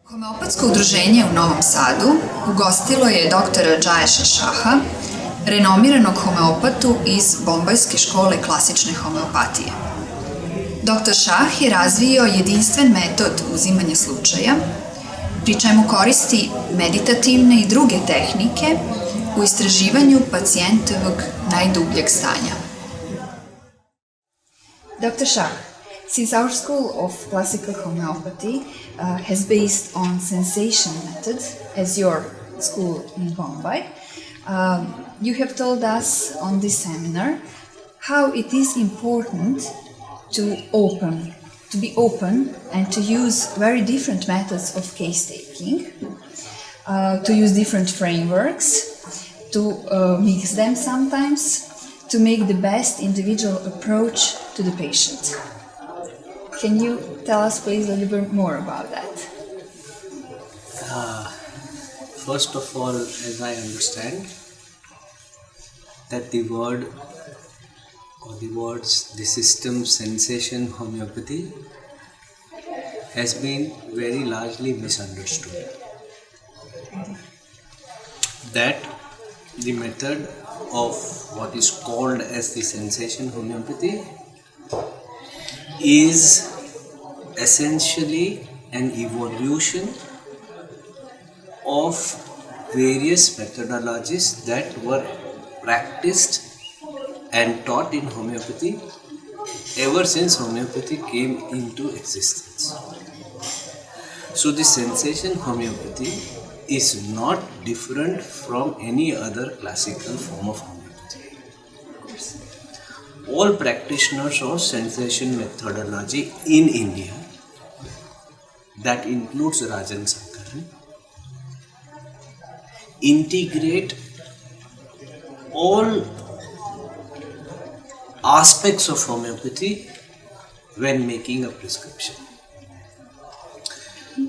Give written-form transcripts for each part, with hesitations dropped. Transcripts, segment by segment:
Homeopatsko udruženje u Novom Sadu ugostilo je doktora Jayeša Shaha, renomiranog homeopatu iz Bombajske škole klasične homeopatije. Dr. Shah je razvio jedinstven metod uzimanja slučaja, pri čemu koristi meditativne i druge tehnike u istraživanju pacijentovog najdubljeg stanja. Dr. Shah, since our school of classical homeopathy has based on sensation method as your school in Bombay, you have told us on this seminar how it is important to be open and to use very different methods of case taking, to use different frameworks, to mix them sometimes, to make the best individual approach to the patient. Can you tell us please a little bit more about that? First of all, as I understand, that the word or the words, the system sensation homeopathy has been very largely misunderstood. That the method of what is called as the sensation homeopathy is essentially an evolution of various methodologies that were practiced and taught in homeopathy ever since homeopathy came into existence. So the sensation homeopathy is not different from any other classical form of homeopathy. All practitioners of sensation methodology in India, that includes Rajan Sankaran, integrate all aspects of homeopathy when making a prescription.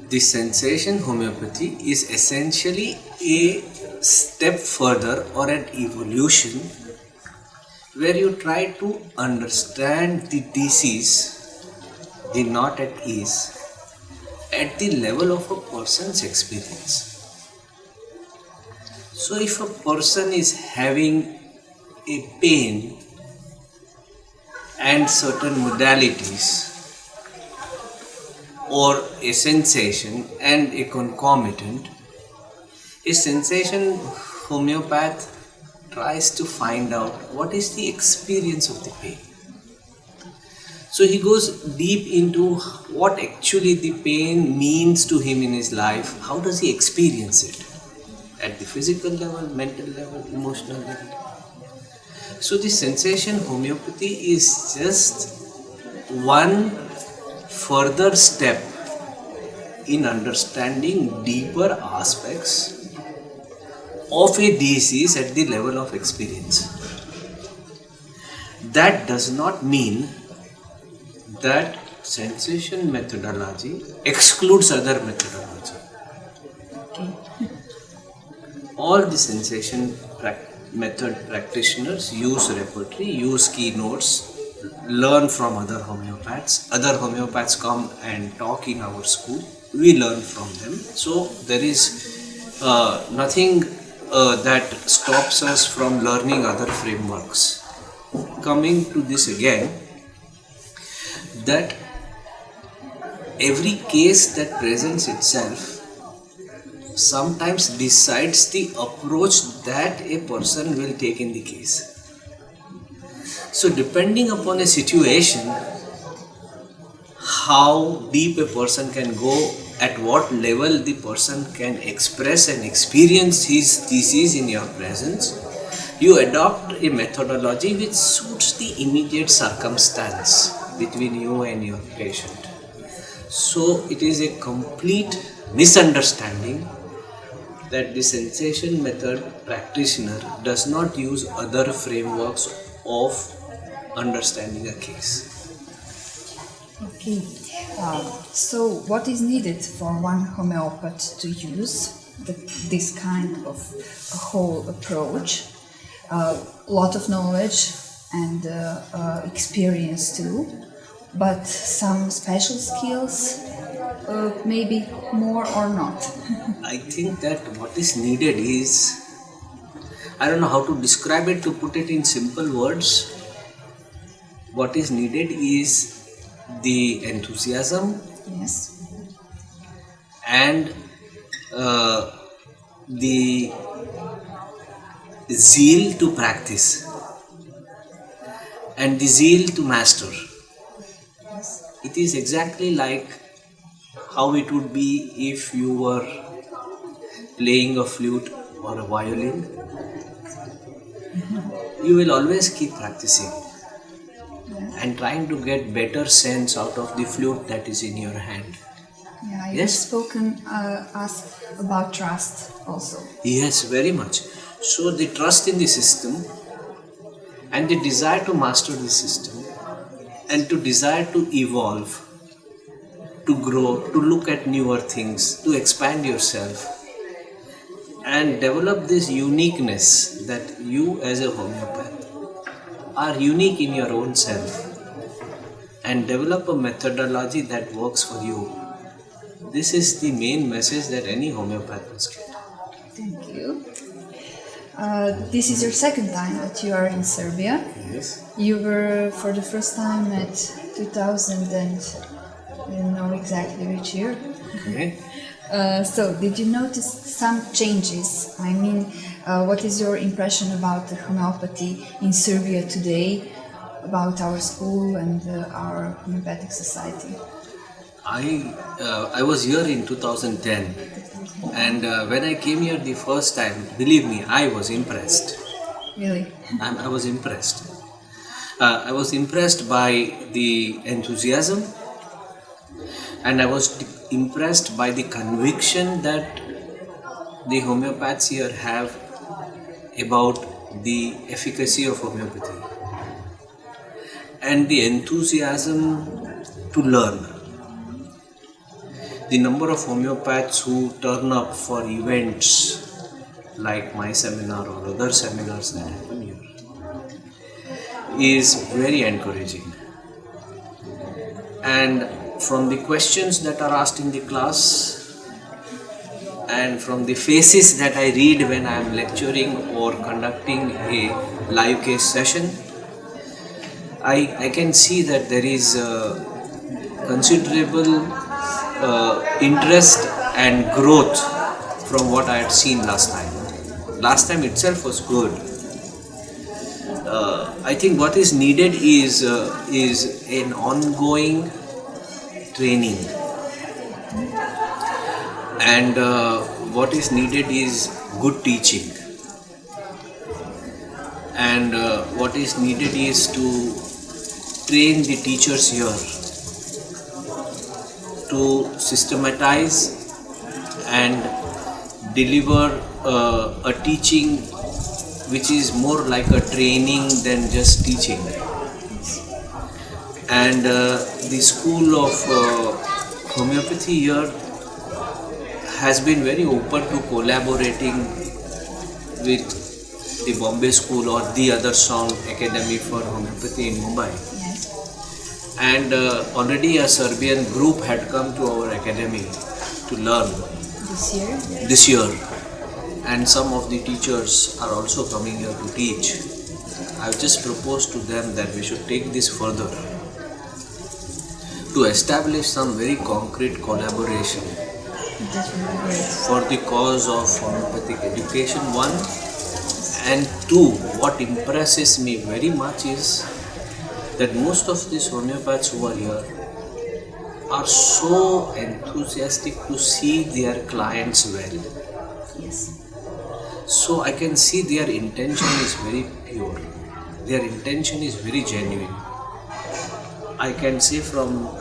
The sensation homeopathy is essentially a step further or an evolution where you try to understand the disease, the not at ease, at the level of a person's experience. So if a person is having a pain and certain modalities or a sensation and a concomitant, a sensation homeopath tries to find out what is the experience of the pain. So he goes deep into what actually the pain means to him in his life. How does he experience it? At the physical level, mental level, emotional level. So the sensation homeopathy is just one further step in understanding deeper aspects of a disease at the level of experience. That does not mean that sensation methodology excludes other methodology. Okay. All the sensation method practitioners use repertory, use keynotes, learn from other homeopaths. Other homeopaths come and talk in our school. We learn from them. So there is nothing that stops us from learning other frameworks. Coming to this again, that every case that presents itself sometimes decides the approach that a person will take in the case. So depending upon a situation, how deep a person can go, at what level the person can express and experience his disease in your presence, you adopt a methodology which suits the immediate circumstance between you and your patient. So it is a complete misunderstanding that the sensation method practitioner does not use other frameworks of understanding a case. Okay. So what is needed for one homeopath to use this kind of a whole approach? A lot of knowledge and experience too, but some special skills maybe more or not? I think that what is needed is, I don't know how to describe it, to put it in simple words. What is needed is the enthusiasm Yes. and the zeal to practice and the zeal to master. It is exactly like how it would be if you were playing a flute or a violin. You will always keep practicing and trying to get better sense out of the flute that is in your hand. Yeah, you've Yes? spoken us about trust also. Yes, very much. So the trust in the system and the desire to master the system and to desire to evolve, to grow, to look at newer things, to expand yourself and develop this uniqueness that you as a homeopath are unique in your own self and develop a methodology that works for you. This is the main message that any homeopath must get. Thank you. This is your second time that you are in Serbia. Yes. You were for the first time at 2000 and I don't know exactly which year. Okay. So, did you notice some changes? I mean, what is your impression about the homeopathy in Serbia today, about our school and our homeopathic society? I was here in 2010, and when I came here the first time, believe me, I was impressed. Really? I was impressed. I was impressed by the enthusiasm, and I was impressed by the conviction that the homeopaths here have about the efficacy of homeopathy and the enthusiasm to learn. The number of homeopaths who turn up for events like my seminar or other seminars that happen here is very encouraging. And from the questions that are asked in the class and from the faces that I read when I am lecturing or conducting a live case session, I can see that there is considerable interest and growth from what I had seen last time. Last time itself was good. I think what is needed is an ongoing training, and what is needed is good teaching, and what is needed is to train the teachers here to systematize and deliver a teaching which is more like a training than just teaching. And the school of homeopathy here has been very open to collaborating with the Bombay School or the other Sound Academy for Homeopathy in Mumbai. Yes. And already a Serbian group had come to our academy to learn this year, and some of the teachers are also coming here to teach. I've just proposed to them that we should take this further to establish some very concrete collaboration for the cause of homeopathic education, one. And two, what impresses me very much is that most of these homeopaths who are here are so enthusiastic to see their clients well. Yes. So I can see their intention is very pure. Their intention is very genuine. I can say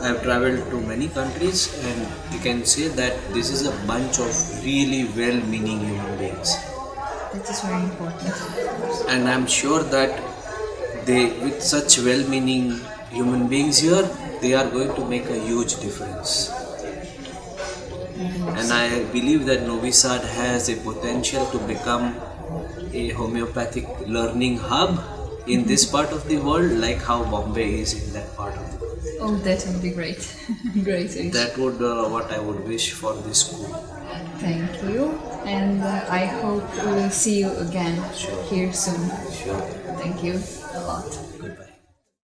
I have traveled to many countries, and you can say that this is a bunch of really well-meaning human beings. That is very important. And I'm sure that with such well-meaning human beings here, they are going to make a huge difference. And I believe that Novi Sad has a potential to become a homeopathic learning hub in this part of the world, like how Bombay is in that part of the world. Oh, that would be great. Great wish. That would what I would wish for this school. Thank you. And I hope we will see you again Sure. here soon. Sure. Thank you a lot. Goodbye.